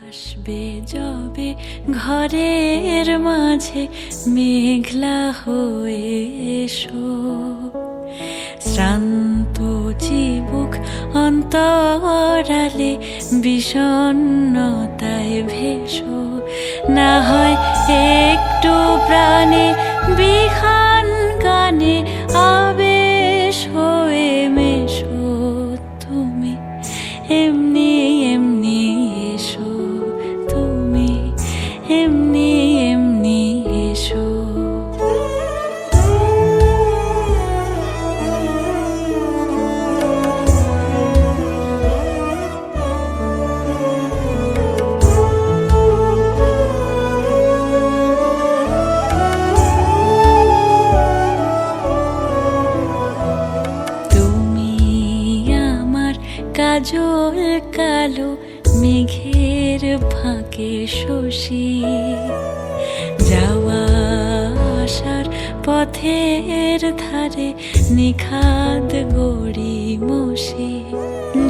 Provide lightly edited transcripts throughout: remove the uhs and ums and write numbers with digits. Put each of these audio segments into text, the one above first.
আসবে যবে ঘরের মাঝে মেঘলা হয়ে এসো, শ্রান্ত চিবুক অন্তরালে বিষণ্ণতায় ভেসো। না হয় একটু প্রাণে বিহান গানে আবেশ হয়ে মেশো, তুমি এমনি এমনি এসো, তুমি এমনি এমনি এসো। কাজল কালো মেঘের ফাঁকে শশী, যাওয়া আসার পথের ধারে নিখাদ গড়ি মশি।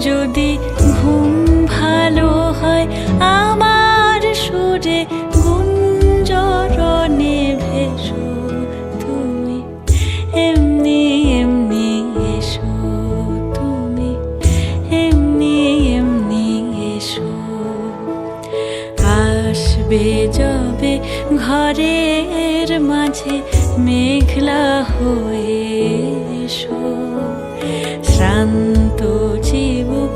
যদি ঘুম ভালো হয় আমার সুরে গুঞ্জরণে ভেসো, তুমি এমনি এমনি এসো, তুমি এমনি এমনি এসো। আসবে যবে ঘরের মাঝে মেঘলা হয়ে এসো, শ্রান্ত চিবুক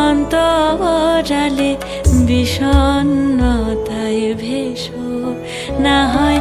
অন্তরালে বিষণ্ণতায় ভেসো। না হয়